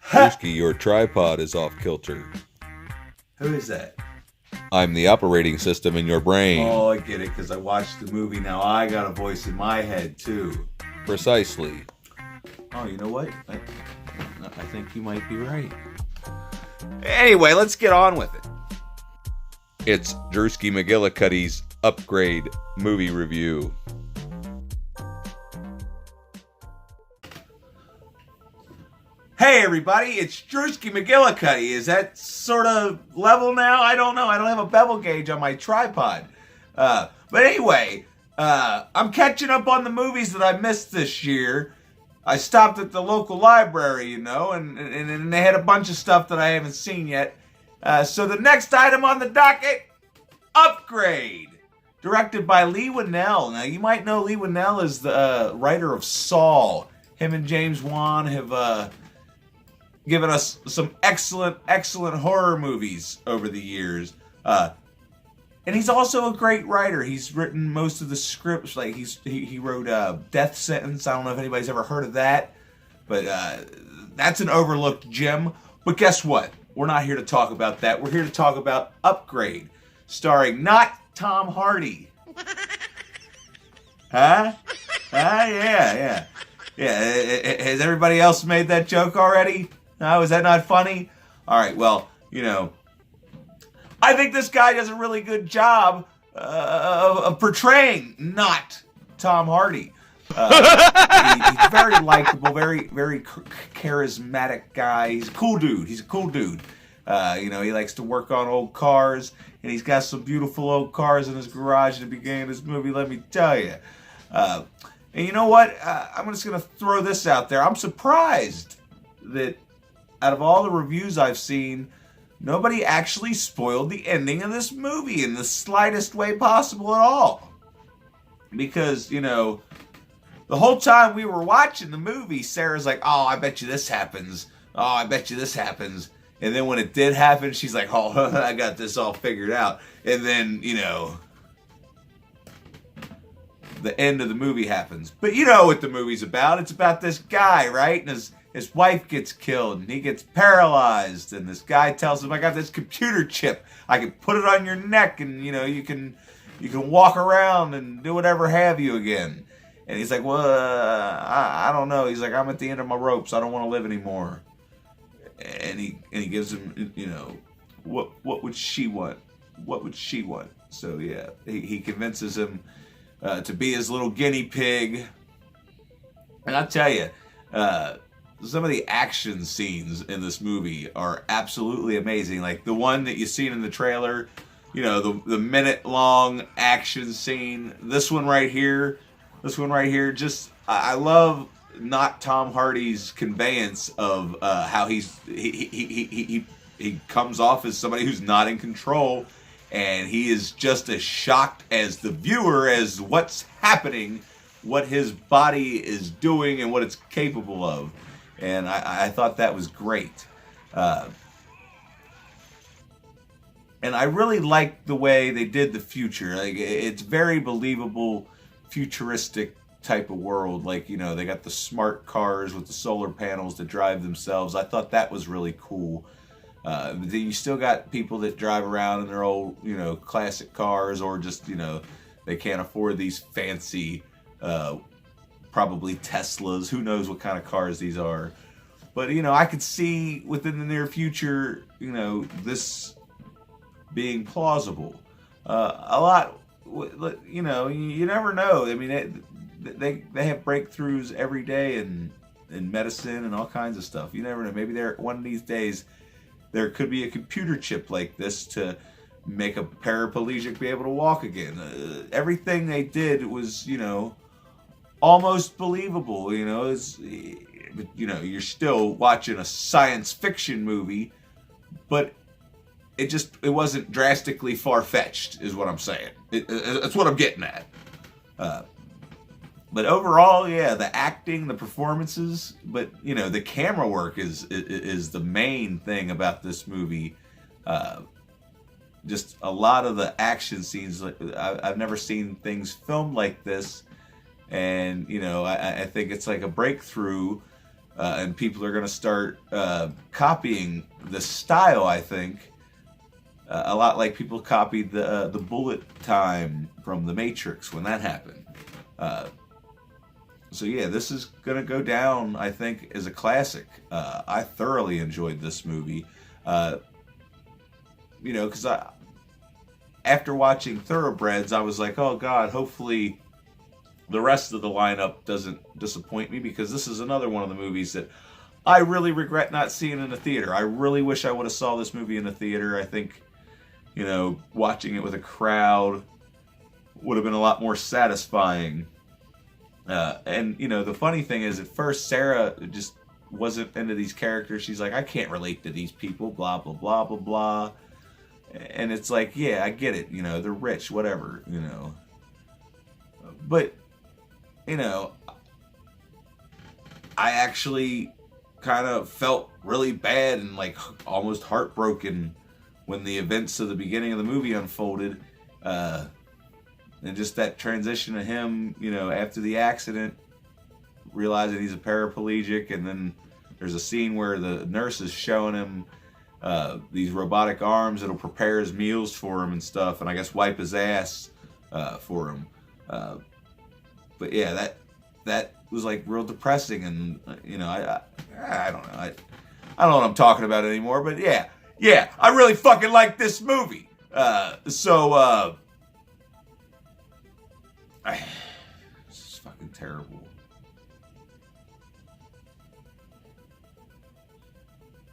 Drewski, your tripod is off kilter. Who is that? I'm the operating system in your brain. Oh, I get it, because I watched the movie. Now I got a voice in my head, too. Precisely. Oh, you know what? I think you might be right. Anyway, let's get on with it. It's Drewski McGillicuddy's Upgrade movie review. Hey everybody, it's Drewski McGillicuddy. Is that sort of level now? I don't know. I don't have a bevel gauge on my tripod. But anyway, I'm catching up on the movies that I missed this year. I stopped at the local library, and they had a bunch of stuff that I haven't seen yet. So the next item on the docket, Upgrade, directed by Leigh Whannell. Now, you might know Leigh Whannell as the writer of Saw. Him and James Wan have given us some excellent horror movies over the years. And he's also a great writer. He's written most of the scripts. Like he wrote Death Sentence. I don't know if anybody's ever heard of that, but that's an overlooked gem. But guess what? We're not here to talk about that. We're here to talk about Upgrade, starring not Tom Hardy. Huh? Yeah. Has everybody else made that joke already? No, is that not funny? All right, well, I think this guy does a really good job of portraying not Tom Hardy. He's very likable, very charismatic guy. He's a cool dude. He likes to work on old cars, and he's got some beautiful old cars in his garage at the beginning of this movie, let me tell you. And you know what? I'm just going to throw this out there. I'm surprised that out of all the reviews I've seen, nobody actually spoiled the ending of this movie in the slightest way possible at all. Because, the whole time we were watching the movie, Sarah's like, oh, I bet you this happens. Oh, I bet you this happens. And then when it did happen, she's like, oh, I got this all figured out. And then, the end of the movie happens. But you know what the movie's about. It's about this guy, right? And his wife gets killed, and he gets paralyzed. And this guy tells him, I got this computer chip. I can put it on your neck, and, you can walk around and do whatever have you again. And he's like, well, I don't know. He's like, I'm at the end of my ropes. I don't want to live anymore. And he gives him, what would she want? What would she want? So, yeah, he convinces him to be his little guinea pig. And I'll tell you, some of the action scenes in this movie are absolutely amazing. Like the one that you've seen in the trailer, the minute-long action scene. This one right here, just, I love not Tom Hardy's conveyance of how he comes off as somebody who's not in control. And he is just as shocked as the viewer as what's happening, what his body is doing, and what it's capable of. And I thought that was great. And I really liked the way they did the future. Like, it's very believable, futuristic type of world. Like, they got the smart cars with the solar panels that drive themselves. I thought that was really cool. You still got people that drive around in their old, classic cars, or just, they can't afford these fancy, probably Teslas. Who knows what kind of cars these are. But, I could see within the near future, this being plausible. A lot, you never know. I mean, they have breakthroughs every day in medicine and all kinds of stuff. You never know. Maybe one of these days there could be a computer chip like this to make a paraplegic be able to walk again. Everything they did was, almost believable. You're still watching a science fiction movie, but it wasn't drastically far-fetched, is what I'm saying. That's what I'm getting at. But overall, yeah, the acting, the performances, but the camera work is the main thing about this movie. Just a lot of the action scenes, I've never seen things filmed like this, and I think it's like a breakthrough and people are going to start copying the style, I think. A lot like people copied the bullet time from The Matrix when that happened. So yeah, this is going to go down, I think, as a classic. I thoroughly enjoyed this movie. Because after watching Thoroughbreds, I was like, oh God, hopefully the rest of the lineup doesn't disappoint me, because this is another one of the movies that I really regret not seeing in the theater. I really wish I would have saw this movie in the theater. I think, watching it with a crowd would have been a lot more satisfying. And the funny thing is, at first, Sarah just wasn't into these characters. She's like, I can't relate to these people, blah, blah, blah, blah, blah. And it's like, yeah, I get it. They're rich, whatever, But, I actually kind of felt really bad and like almost heartbroken when the events of the beginning of the movie unfolded. And just that transition of him, after the accident, realizing he's a paraplegic, and then there's a scene where the nurse is showing him these robotic arms that'll prepare his meals for him and stuff, and I guess wipe his ass for him. But yeah, that was like real depressing, and I don't know. I don't know what I'm talking about anymore. But yeah, I really fucking like this movie. This is fucking terrible.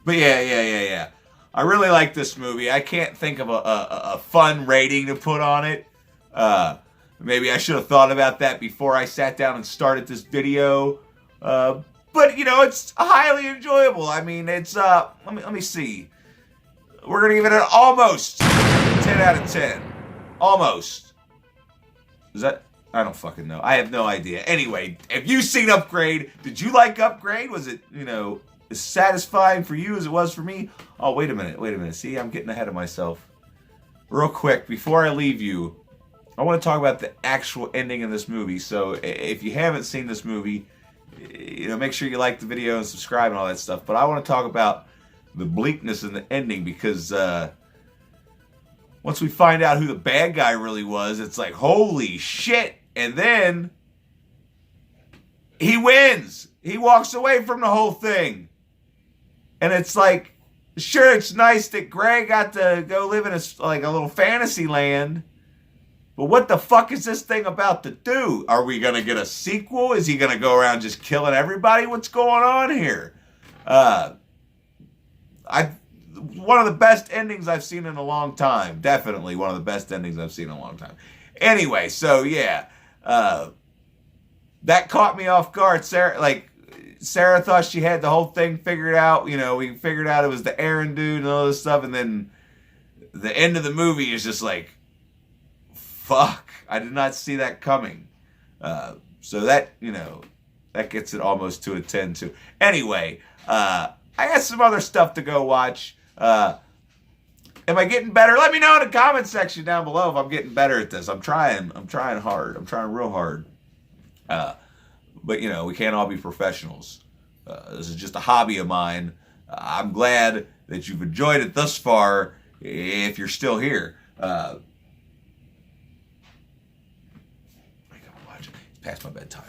But yeah. I really like this movie. I can't think of a fun rating to put on it. Maybe I should have thought about that before I sat down and started this video. But it's highly enjoyable. I mean, it's let me see. We're gonna give it an almost 10 out of 10. Almost. Is that? I don't fucking know. I have no idea. Anyway, have you seen Upgrade? Did you like Upgrade? Was it, as satisfying for you as it was for me? Oh, wait a minute. See, I'm getting ahead of myself. Real quick, before I leave you, I want to talk about the actual ending of this movie. So if you haven't seen this movie, make sure you like the video and subscribe and all that stuff. But I want to talk about the bleakness in the ending, because once we find out who the bad guy really was, it's like, holy shit. And then he wins. He walks away from the whole thing. And it's like, sure, it's nice that Greg got to go live in a little fantasy land. But what the fuck is this thing about to do? Are we going to get a sequel? Is he going to go around just killing everybody? What's going on here? One of the best endings I've seen in a long time. Definitely one of the best endings I've seen in a long time. Anyway, so yeah. That caught me off guard. Sarah thought she had the whole thing figured out. We figured out it was the Aaron dude and all this stuff. And then the end of the movie is just like, fuck. I did not see that coming. So that, that gets it almost to a 10 too. Anyway, I got some other stuff to go watch. Am I getting better? Let me know in the comment section down below if I'm getting better at this. I'm trying hard. I'm trying real hard. But we can't all be professionals. This is just a hobby of mine. I'm glad that you've enjoyed it thus far, if you're still here. I gotta watch it. It's past my bedtime.